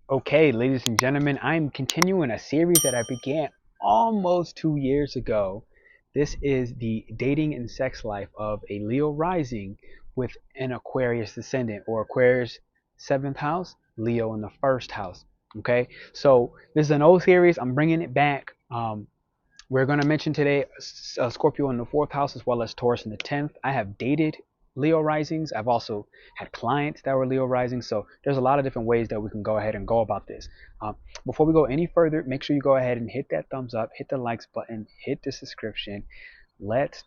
Okay, ladies and gentlemen, I'm continuing a series that I began almost 2 years ago. This is the dating and sex life of a Leo rising with an Aquarius descendant, or Aquarius 7th house, Leo in the first house. Okay, so this is an old series. I'm bringing it back. We're going to mention today Scorpio in the fourth house as well as Taurus in the 10th. I have dated Leo risings. I've also had clients that were Leo risings. So there's a lot of different ways that we can go ahead and go about this. Before we go any further, make sure you go ahead and hit that thumbs up, hit the likes button, hit the subscription. Let's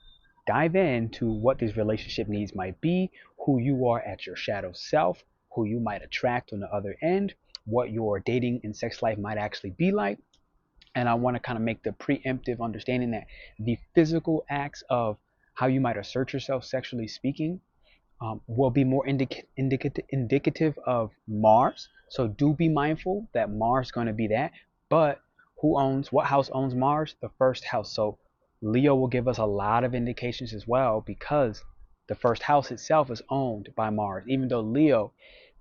dive into what these relationship needs might be, who you are at your shadow self, who you might attract on the other end, what your dating and sex life might actually be like, and I want to kind of make the preemptive understanding that the physical acts of how you might assert yourself sexually speaking will be more indicative of Mars. So do be mindful that Mars is going to be that. But what house owns Mars? The first house. So Leo will give us a lot of indications as well, because the first house itself is owned by Mars, even though Leo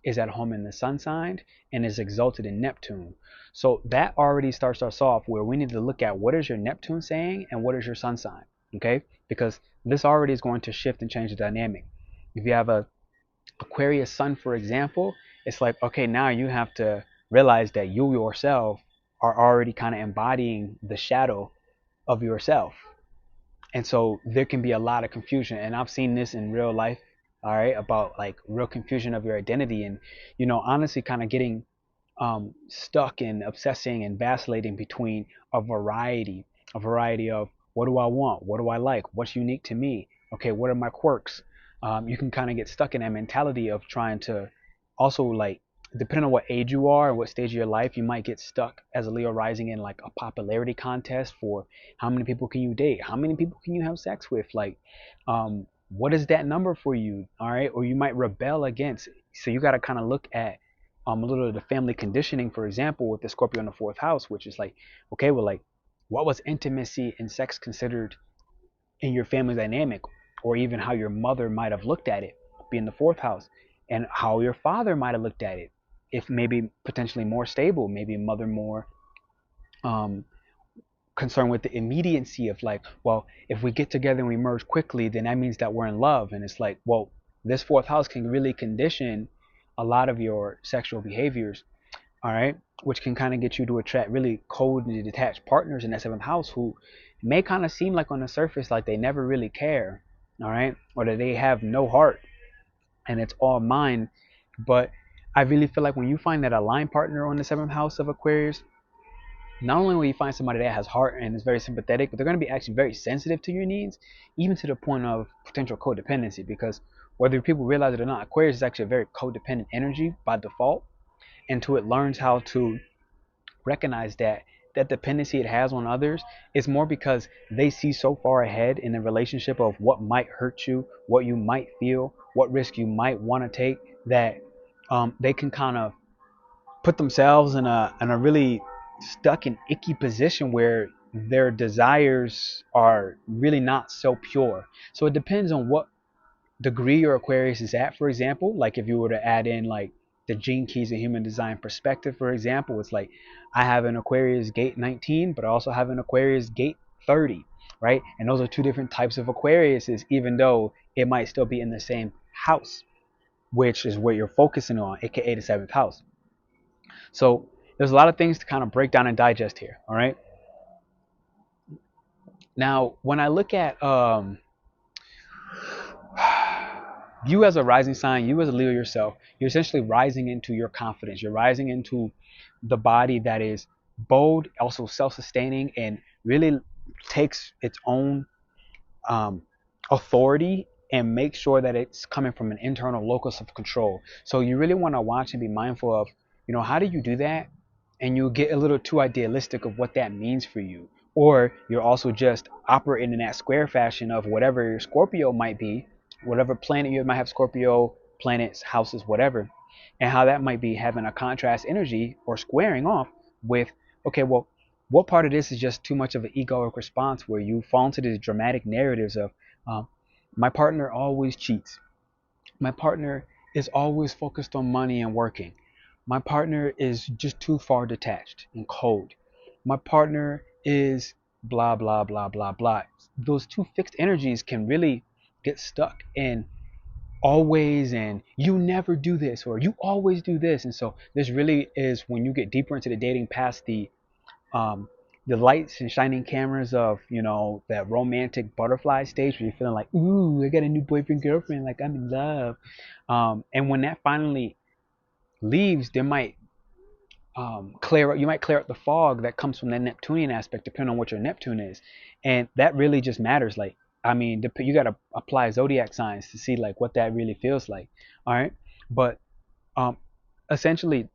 is at home in the sun sign and is exalted in Neptune. So that already starts us off where we need to look at what is your Neptune saying and what is your sun sign. Okay, because this already is going to shift and change the dynamic. If you have a Aquarius sun, for example, it's like, okay, now you have to realize that you yourself are already kind of embodying the shadow of yourself. And so there can be a lot of confusion. And I've seen this in real life, all right, about like real confusion of your identity and, honestly kind of getting stuck and obsessing and vacillating between a variety of what do I want? What do I like? What's unique to me? Okay, what are my quirks? You can kind of get stuck in that mentality of trying to also, like, depending on what age you are and what stage of your life, you might get stuck as a Leo rising in like a popularity contest for how many people can you date? How many people can you have sex with? Like, what is that number for you? All right. Or you might rebel against. So you got to kind of look at a little of the family conditioning, for example, with the Scorpio in the fourth house, which is like, okay, well, like, what was intimacy and sex considered in your family dynamic, or even how your mother might have looked at it, being the fourth house, and how your father might have looked at it, if maybe potentially more stable, maybe mother more um, concerned with the immediacy of like, well, if we get together and we merge quickly, then that means that we're in love. And it's like, well, this fourth house can really condition a lot of your sexual behaviors, all right, which can kind of get you to attract really cold and detached partners in that seventh house who may kind of seem like on the surface like they never really care, all right, or that they have no heart and it's all mind. But I really feel like when you find that aligned partner on the seventh house of Aquarius, not only will you find somebody that has heart and is very sympathetic, but they're going to be actually very sensitive to your needs, even to the point of potential codependency. Because whether people realize it or not, Aquarius is actually a very codependent energy by default, until it learns how to recognize that dependency it has on others is more because they see so far ahead in the relationship of what might hurt you, what you might feel, what risk you might want to take, that they can kind of put themselves in a really stuck and icky position where their desires are really not so pure. So it depends on what degree your Aquarius is at. For example, like if you were to add in like the gene keys of human design perspective, for example, it's like I have an Aquarius gate 19, but I also have an Aquarius gate 30, right? And those are two different types of Aquariuses, even though it might still be in the same house, which is where you're focusing on, aka the seventh house. So there's a lot of things to kind of break down and digest here. All right. Now, when I look at you as a rising sign, you as a Leo yourself, you're essentially rising into your confidence. You're rising into the body that is bold, also self-sustaining, and really takes its own um, authority and makes sure that it's coming from an internal locus of control. So you really want to watch and be mindful of, how do you do that? And you get a little too idealistic of what that means for you. Or you're also just operating in that square fashion of whatever your Scorpio might be, whatever planet you might have Scorpio, planets, houses, whatever, and how that might be having a contrast energy or squaring off with, okay, well, what part of this is just too much of an egoic response where you fall into these dramatic narratives of um, my partner always cheats, my partner is always focused on money and working, My partner is just too far detached and cold. My partner is blah, blah, blah, blah, blah. Those two fixed energies can really get stuck in always and you never do this or you always do this. And so this really is when you get deeper into the dating past um the lights and shining cameras of, that romantic butterfly stage where you're feeling like, ooh, I got a new boyfriend, girlfriend, like I'm in love. And when that finally leaves, there might you might clear up the fog that comes from that Neptunian aspect, depending on what your Neptune is, and that really just matters. Like, I mean, you got to apply zodiac signs to see like what that really feels like. All right, but um, essentially,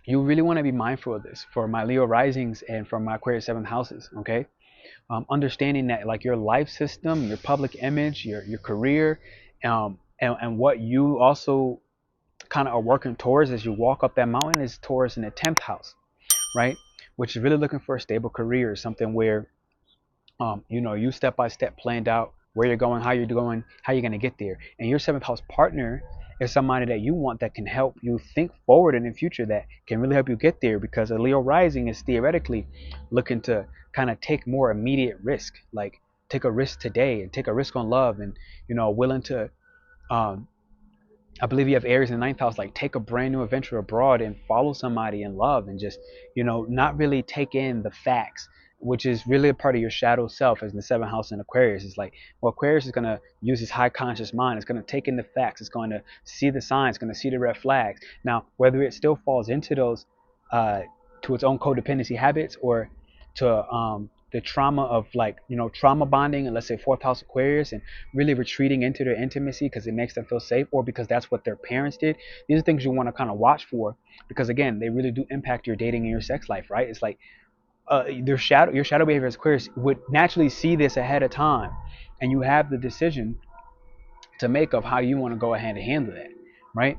you really want to be mindful of this for my Leo risings and for my Aquarius 7th houses. Okay, understanding that like your life system, your public image, your career, and what you also kind of are working towards as you walk up that mountain is Taurus in the 10th house, right? Which is really looking for a stable career, something where, you step by step planned out where you're going, how you're going, how you're going to get there. And your seventh house partner is somebody that you want that can help you think forward in the future, that can really help you get there, because a Leo rising is theoretically looking to kind of take more immediate risk, like take a risk today and take a risk on love, and willing to um, I believe you have Aries in the ninth house, like take a brand new adventure abroad and follow somebody in love, and just, not really take in the facts, which is really a part of your shadow self as the seventh house in Aquarius. It's like, well, Aquarius is going to use his high conscious mind. It's going to take in the facts. It's going to see the signs, it's going to see the red flags. Now, whether it still falls into those, to its own codependency habits, or to the trauma of like, trauma bonding, and let's say fourth house Aquarius, and really retreating into their intimacy because it makes them feel safe, or because that's what their parents did. These are things you want to kind of watch for, because again, they really do impact your dating and your sex life, right? It's like your shadow behavior as Aquarius would naturally see this ahead of time, and you have the decision to make of how you want to go ahead and handle that, right?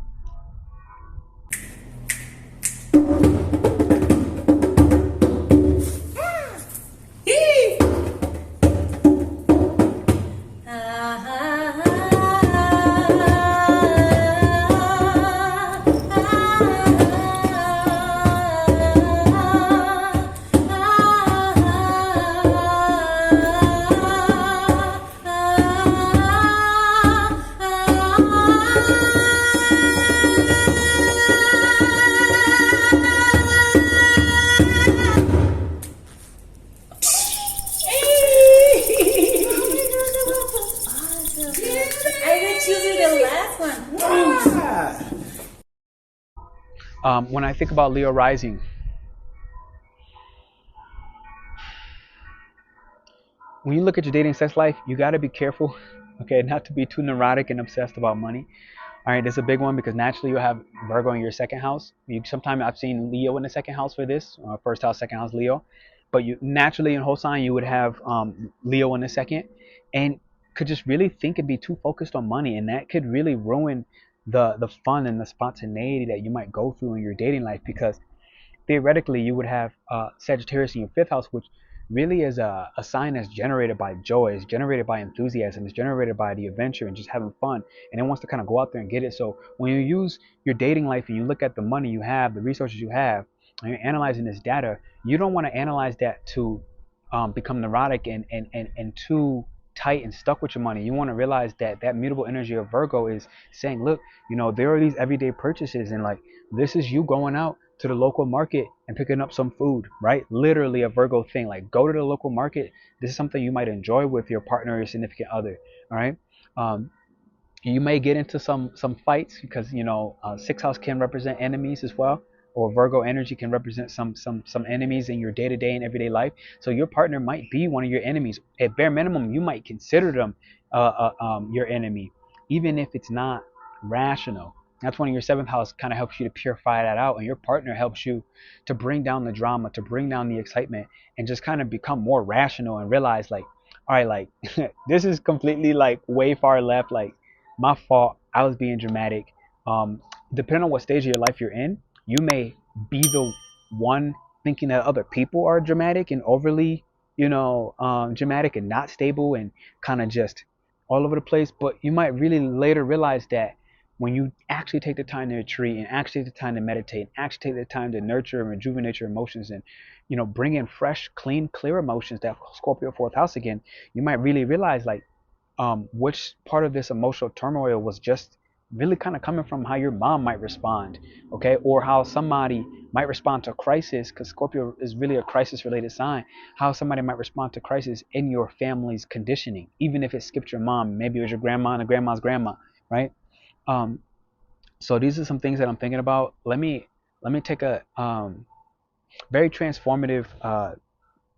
When I think about Leo rising, when you look at your dating sex life, you got to be careful, okay, not to be too neurotic and obsessed about money. All right, this is a big one, because naturally you have Virgo in your second house. Sometimes I've seen Leo in the second house for this, first house, second house, Leo. But you naturally in whole sign you would have Leo in the second, and could just really think and be too focused on money, and that could really ruin the fun and the spontaneity that you might go through in your dating life, because theoretically you would have Sagittarius in your fifth house, which really is a sign that's generated by joy, is generated by enthusiasm, is generated by the adventure and just having fun, and it wants to kind of go out there and get it. So when you use your dating life and you look at the money you have, the resources you have, and you're analyzing this data, you don't want to analyze that to become neurotic and too tight and stuck with your money. You want to realize that that mutable energy of Virgo is saying, look, there are these everyday purchases, and like this is you going out to the local market and picking up some food, right? Literally a Virgo thing. Like, go to the local market. This is something you might enjoy with your partner or your significant other. All right. You may get into some fights, because sixth house can represent enemies as well, or Virgo energy can represent some enemies in your day-to-day and everyday life. So your partner might be one of your enemies. At bare minimum, you might consider them your enemy, even if it's not rational. That's when your seventh house kind of helps you to purify that out, and your partner helps you to bring down the drama, to bring down the excitement, and just kind of become more rational and realize like, all right, like this is completely like way far left, like my fault, I was being dramatic. Depending on what stage of your life you're in, you may be the one thinking that other people are dramatic and overly, dramatic and not stable and kind of just all over the place. But you might really later realize that when you actually take the time to retreat and actually take the time to meditate and actually take the time to nurture and rejuvenate your emotions and, bring in fresh, clean, clear emotions, that Scorpio fourth house again, you might really realize like which part of this emotional turmoil was just really kind of coming from how your mom might respond, okay, or how somebody might respond to crisis, because Scorpio is really a crisis related sign. How somebody might respond to crisis in your family's conditioning, even if it skipped your mom, maybe it was your grandma and a grandma's grandma, right? um so these are some things that I'm thinking about. Let me take a very transformative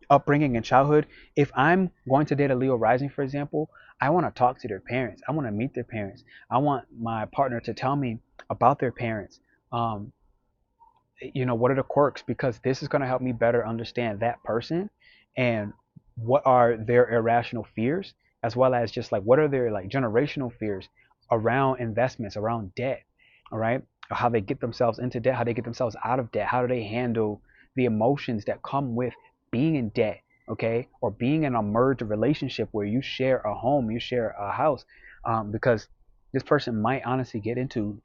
upbringing in childhood. If I'm going to date a Leo rising, for example, I want to talk to their parents. I want to meet their parents. I want my partner to tell me about their parents. Um, what are the quirks? Because this is going to help me better understand that person and what are their irrational fears, as well as just like what are their like generational fears around investments, around debt, all right? Or how they get themselves into debt, how they get themselves out of debt, how do they handle the emotions that come with being in debt, okay? Or being in a merged relationship where you share a home, you share a house, because this person might honestly get into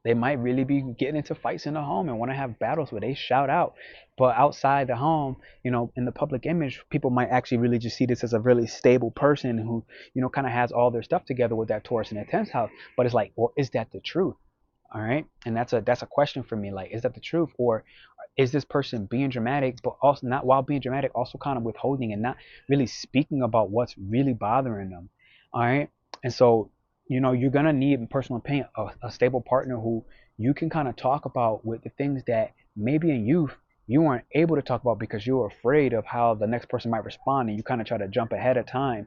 they might really be getting into fights in the home and want to have battles where they shout out. But outside the home, in the public image, people might actually really just see this as a really stable person who, kind of has all their stuff together with that Taurus in the 10th house. But it's like, well, is that the truth? All right. And that's a question for me. Like, is that the truth? Or is this person being dramatic, but also not while being dramatic, also kind of withholding and not really speaking about what's really bothering them? All right. And so, you're going to need, in personal opinion, a stable partner who you can kind of talk about with the things that maybe in youth you weren't able to talk about because you were afraid of how the next person might respond, and you kind of try to jump ahead of time.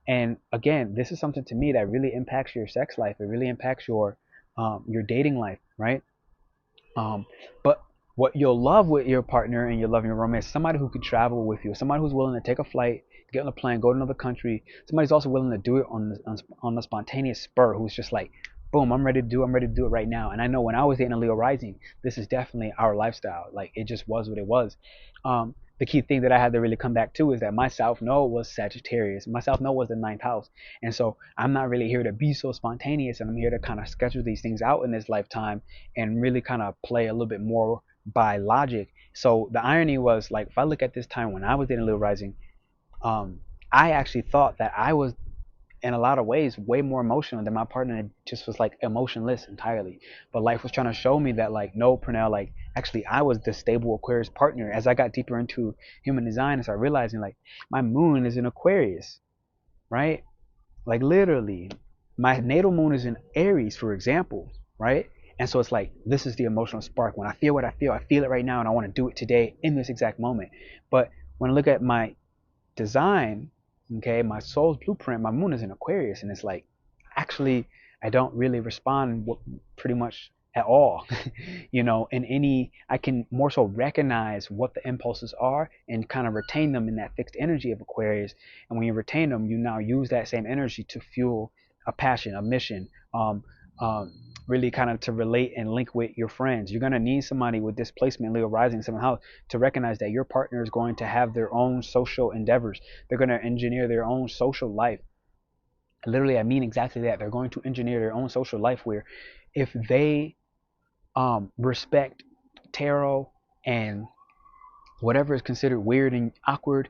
And again, this is something to me that really impacts your sex life. It really impacts your dating life, right? But what you'll love with your partner and your loving romance, somebody who could travel with you, somebody who's willing to take a flight, get on a plane, go to another country. Somebody's also willing to do it on the spontaneous spur, who's just like, boom, I'm ready to do it right now. And I know when I was dating a Leo rising, this is definitely our lifestyle. Like, it just was what it was. The key thing that I had to really come back to is that my South Node was Sagittarius. My South Node was the ninth house. And so I'm not really here to be so spontaneous, and I'm here to kind of schedule these things out in this lifetime and really kind of play a little bit more by logic. So the irony was, like, if I look at this time when I was dating Leo rising, I actually thought that I was in a lot of ways way more emotional than my partner, and just was like emotionless entirely. But life was trying to show me that, like, no, Pernell, like, actually I was the stable Aquarius partner. As I got deeper into human design and started realizing, like, my moon is in Aquarius, right? Like, literally my natal moon is in Aries, for example, right? And so it's like, this is the emotional spark. When I feel what I feel it right now, and I want to do it today in this exact moment. But when I look at my design, okay, my soul's blueprint, my moon is in Aquarius, and it's like, actually I don't really respond pretty much at all. In any, I can more so recognize what the impulses are and kind of retain them in that fixed energy of Aquarius. And when you retain them, you now use that same energy to fuel a passion, a mission, um, really kind of to relate and link with your friends. You're going to need somebody with displacement, Leo rising, somehow, to recognize that your partner is going to have their own social endeavors. They're going to engineer their own social life. Literally, I mean exactly that. They're going to engineer their own social life, where if they respect tarot and whatever is considered weird and awkward.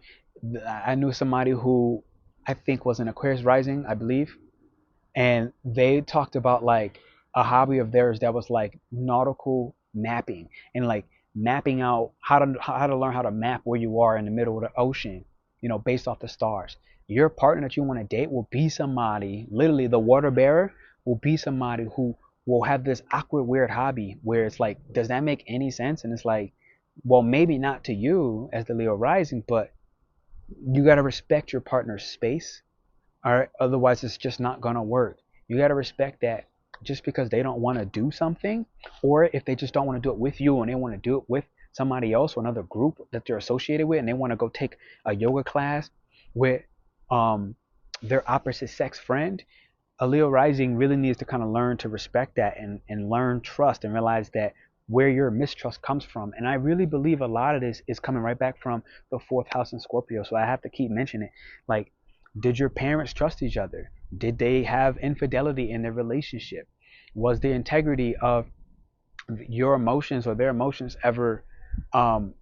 I knew somebody who I think was an Aquarius rising, I believe, and they talked about like a hobby of theirs that was like nautical mapping, and like mapping out how to learn how to map where you are in the middle of the ocean, based off the stars. Your partner that you want to date will be somebody, literally the water bearer will be somebody who will have this awkward weird hobby where it's like, does that make any sense? And it's like, well, maybe not to you as the Leo rising, but you got to respect your partner's space. All right, otherwise it's just not gonna work. You got to respect that just because they don't want to do something, or if they just don't want to do it with you and they want to do it with somebody else or another group that they're associated with, and they want to go take a yoga class with um their opposite sex friend, a Leo rising really needs to kind of learn to respect that, and learn trust, and realize that where your mistrust comes from. And I really believe a lot of this is coming right back from the fourth house in Scorpio. So I have to keep mentioning it. Like, did your parents trust each other? Did they have infidelity in their relationship? Was the integrity of your emotions or their emotions ever um,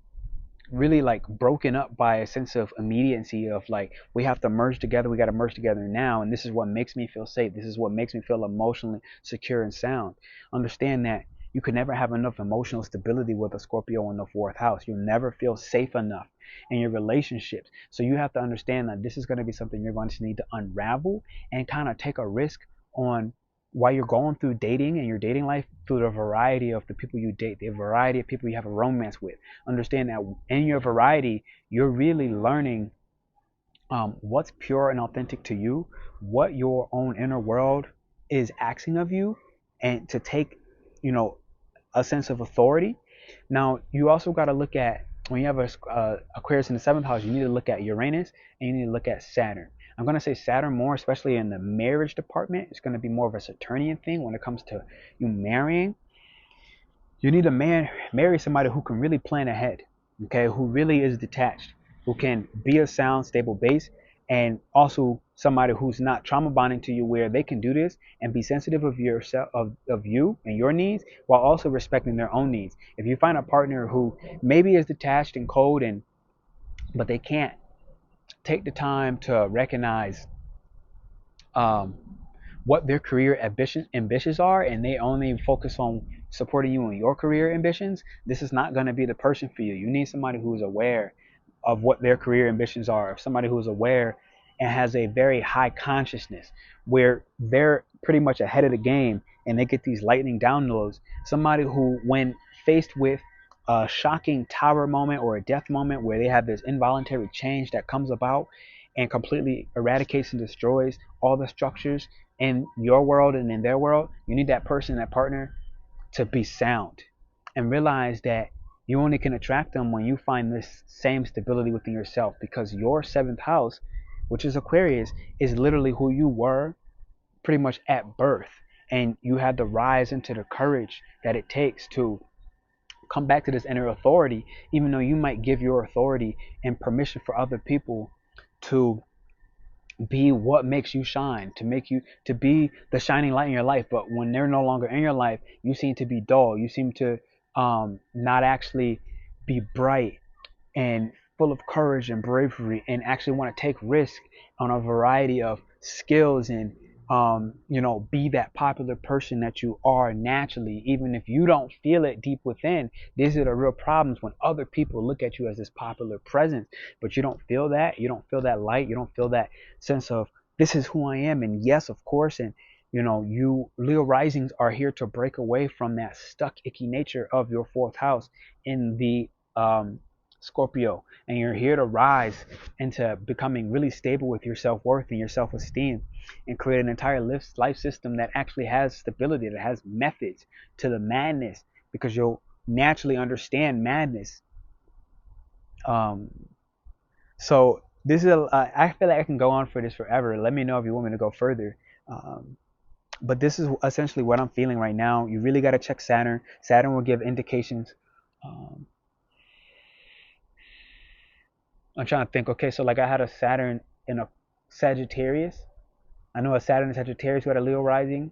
really like broken up by a sense of immediacy of like, we have to merge together, we got to merge together now, and this is what makes me feel safe, this is what makes me feel emotionally secure and sound. Understand that you can never have enough emotional stability with a Scorpio in the fourth house. You'll never feel safe enough in your relationships. So you have to understand that this is going to be something you're going to need to unravel and kind of take a risk on while you're going through dating and your dating life, through the variety of the people you date, the variety of people you have a romance with. Understand that in your variety, you're really learning what's pure and authentic to you, what your own inner world is asking of you, and to take, you know, a sense of authority. Now, you also got to look at, when you have a Aquarius in the seventh house, you need to look at Uranus and you need to look at Saturn. I'm going to say Saturn more, especially in the marriage department. It's going to be more of a Saturnian thing when it comes to you marrying. You need a man, marry somebody who can really plan ahead, okay, who really is detached, who can be a sound, stable base, and also somebody who's not trauma bonding to you, where they can do this and be sensitive of yourself, of you and your needs, while also respecting their own needs. If you find a partner who maybe is detached and cold, and but they can't take the time to recognize um, what their career ambitions are, and they only focus on supporting you in your career ambitions, this is not going to be the person for you. You need somebody who is aware of what their career ambitions are, somebody who is aware and has a very high consciousness, where they're pretty much ahead of the game and they get these lightning downloads. Somebody who, when faced with a shocking tower moment or a death moment where they have this involuntary change that comes about and completely eradicates and destroys all the structures in your world and in their world, you need that person, that partner, to be sound and realize that you only can attract them when you find this same stability within yourself, because your seventh house, which is Aquarius, is literally who you were pretty much at birth. And you had to rise into the courage that it takes to come back to this inner authority, even though you might give your authority and permission for other people to be what makes you shine, to make you to be the shining light in your life. But when they're no longer in your life, you seem to be dull, you seem to not actually be bright and full of courage and bravery, and actually want to take risk on a variety of skills, and be that popular person that you are naturally, even if you don't feel it deep within. These are the real problems when other people look at you as this popular presence, but you don't feel that. You don't feel that light. You don't feel that sense of, this is who I am. And yes, of course, and you Leo risings are here to break away from that stuck, icky nature of your fourth house in the Scorpio, and you're here to rise into becoming really stable with your self-worth and your self-esteem, and create an entire life system that actually has stability, that has methods to the madness, because you'll naturally understand madness. Um, so this is I feel like I can go on for this forever. Let me know if you want me to go further. Um, but this is essentially what I'm feeling right now. You really got to check Saturn. Saturn will give indications. Um, I'm trying to think. Okay, so like I had a Saturn in a Sagittarius. I know a Saturn in Sagittarius who had a Leo rising,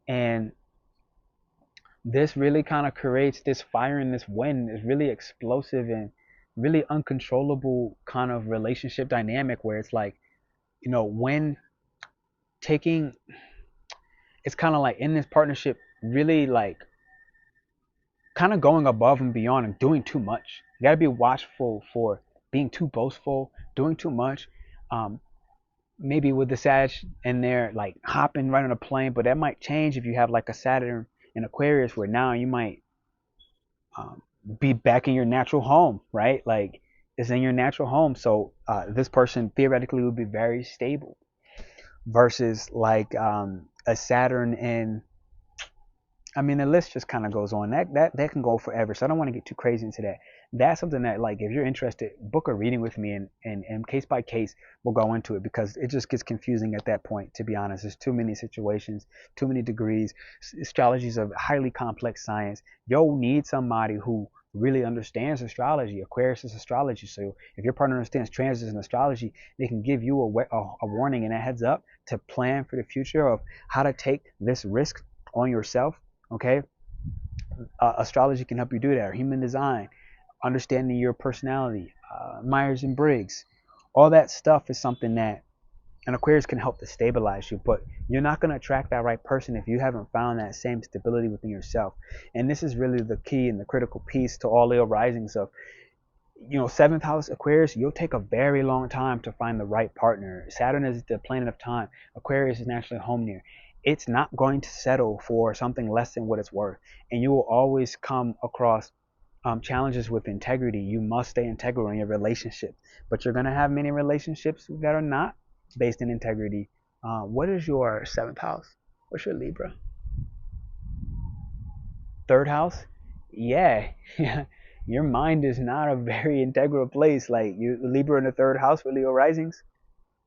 and this really kind of creates this fire and this wind. It's really explosive and really uncontrollable kind of relationship dynamic, where it's like, when taking, it's kind of like in this partnership, really like kind of going above and beyond and doing too much. You got to be watchful for being too boastful, doing too much. Um, Maybe with the Sag in there, like hopping right on a plane, but that might change if you have like a Saturn in Aquarius, where now you might um, be back in your natural home, right? Like it's in your natural home. So this person theoretically would be very stable versus like a Saturn in, I mean, the list just kind of goes on. That can go forever. So I don't want to get too crazy into that. That's something that, like, if you're interested, book a reading with me, and case by case, we'll go into it, because it just gets confusing at that point, to be honest. There's too many situations, too many degrees. Astrology is a highly complex science. You'll need somebody who really understands astrology. Aquarius is astrology. So if your partner understands transits and astrology, they can give you a warning and a heads up to plan for the future of how to take this risk on yourself. Okay, astrology can help you do that, or human design, understanding your personality, Myers and Briggs, all that stuff is something that an Aquarius can help to stabilize you, but you're not going to attract that right person if you haven't found that same stability within yourself. And this is really the key and the critical piece to all Leo risings of, seventh house Aquarius. You'll take a very long time to find the right partner. Saturn is the planet of time. Aquarius is naturally home near. It's not going to settle for something less than what it's worth, and you will always come across challenges with integrity. You must stay integral in your relationship, but you're going to have many relationships that are not based in integrity. What is your seventh house? What's your Libra? Third house? Yeah. Your mind is not a very integral place. Like you, Libra in the third house with Leo risings.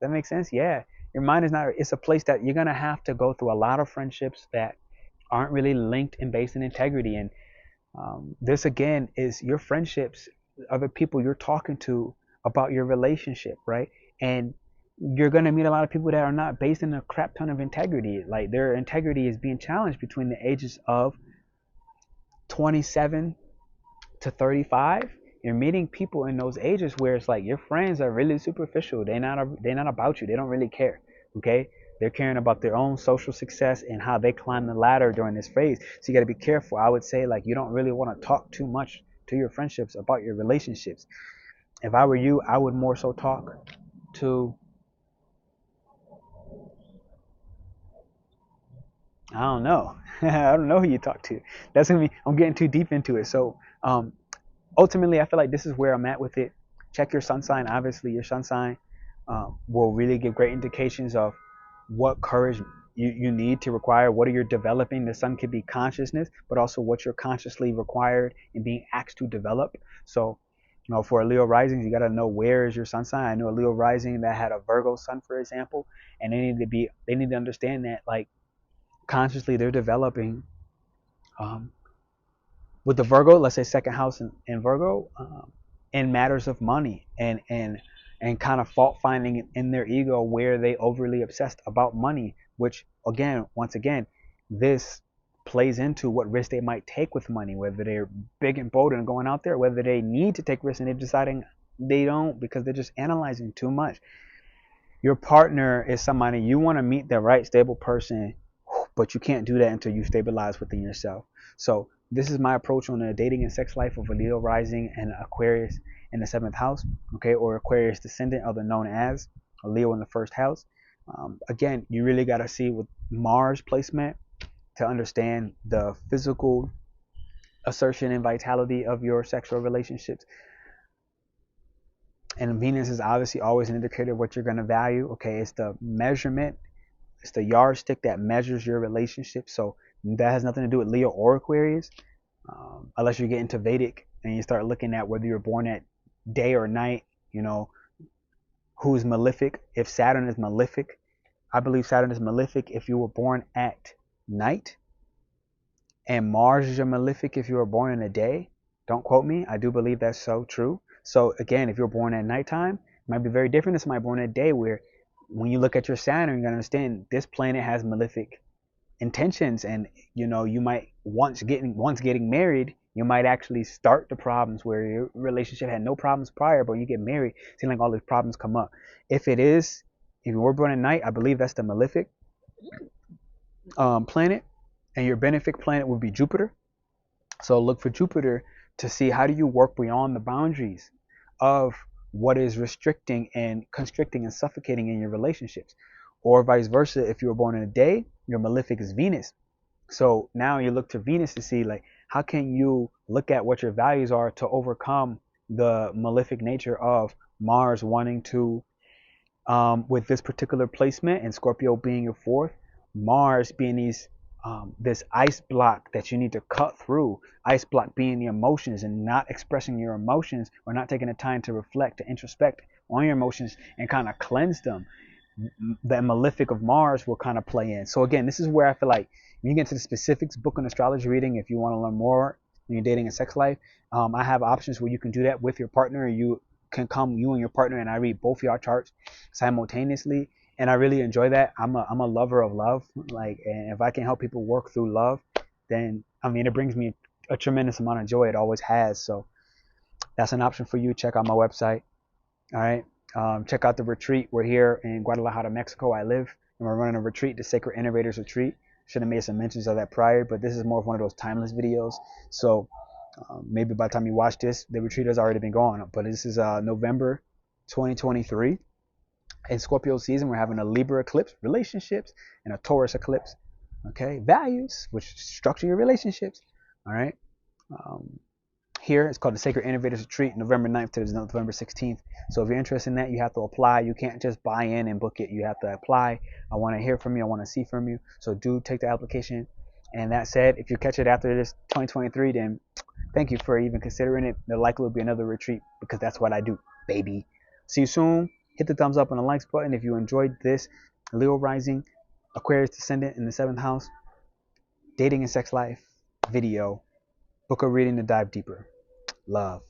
That makes sense? Yeah. Your mind is not, it's a place that you're going to have to go through a lot of friendships that aren't really linked and based in integrity. And this again is your friendships, other people you're talking to about your relationship, right? And you're going to meet a lot of people that are not based in a crap ton of integrity. Like their integrity is being challenged between the ages of 27 to 35. You're meeting people in those ages where it's like your friends are really superficial. They're not about you. They don't really care. Okay, they're caring about their own social success and how they climb the ladder during this phase. So you got to be careful. I would say like you don't really want to talk too much to your friendships about your relationships. If I were you, I would more so talk to, I don't know. I don't know who you talk to. That's gonna be. I'm getting too deep into it. So ultimately, I feel like this is where I'm at with it. Check your sun sign. Obviously, your sun sign will really give great indications of what courage you need to require. What are you developing? The sun could be consciousness, but also what you're consciously required and being asked to develop. So, for a Leo rising, you got to know where is your sun sign. I know a Leo rising that had a Virgo sun, for example, and they need to understand that like consciously they're developing um, with the Virgo, let's say second house in Virgo, in matters of money and kind of fault finding in their ego where they overly obsessed about money, which again, once again, this plays into what risk they might take with money, whether they're big and bold and going out there, whether they need to take risks and they're deciding they don't because they're just analyzing too much. Your partner is somebody you want to meet, the right stable person, but you can't do that until you stabilize within yourself. So this is my approach on the dating and sex life of a Leo rising and Aquarius in the seventh house, okay, or Aquarius Descendant, other known as a Leo in the first house. Again, you really got to see with Mars placement to understand the physical assertion and vitality of your sexual relationships. And Venus is obviously always an indicator of what you're going to value. Okay, it's the measurement, it's the yardstick that measures your relationship. So that has nothing to do with Leo or Aquarius, unless you get into Vedic and you start looking at whether you're born at day or night. Who's malefic? If Saturn is malefic, I believe Saturn is malefic if you were born at night, and Mars is your malefic if you were born in the day. Don't quote me. I do believe that's so true. So again, if you're born at nighttime, it might be very different than somebody born at day, where when you look at your Saturn, you're gonna understand this planet has malefic intentions, and you might once getting married, you might actually start the problems where your relationship had no problems prior, but you get married, seem like all these problems come up. If you were born at night, I believe that's the malefic planet, and your benefic planet would be Jupiter. So look for Jupiter to see how do you work beyond the boundaries of what is restricting and constricting and suffocating in your relationships. Or vice versa, if you were born in a day, your malefic is Venus. So now you look to Venus to see like how can you look at what your values are to overcome the malefic nature of Mars wanting to, with this particular placement and Scorpio being your fourth, Mars being this ice block that you need to cut through. Ice block being the emotions and not expressing your emotions, or not taking the time to reflect, to introspect on your emotions and kind of cleanse them. That malefic of Mars will kind of play in. So again, this is where I feel like when you get into the specifics, book an astrology reading if you want to learn more in your dating and sex life. I have options where you can do that with your partner. You can come, you and your partner, and I read both your charts simultaneously, and I really enjoy that. I'm a lover of love. Like, and if I can help people work through love, then I mean, it brings me a tremendous amount of joy. It always has. So that's an option for you. Check out my website. All right. Check out the retreat. We're here in Guadalajara, Mexico. I live, and we're running a retreat, the Sacred Innovators Retreat. Should have made some mentions of that prior, but this is more of one of those timeless videos. So maybe by the time you watch this, the retreat has already been gone. But this is November 2023. In Scorpio season, we're having a Libra eclipse, relationships, and a Taurus eclipse. Okay, values, which structure your relationships. All right. Here, it's called the Sacred Innovators Retreat, November 9th to November 16th. So if you're interested in that, you have to apply. You can't just buy in and book it. You have to apply. I want to hear from you. I want to see from you. So do take the application. And that said, if you catch it after this 2023, then thank you for even considering it. There likely will be another retreat because that's what I do, baby. See you soon. Hit the thumbs up and the likes button if you enjoyed this Leo rising, Aquarius Descendant in the 7th house, dating and sex life video. Book a reading to dive deeper. Love.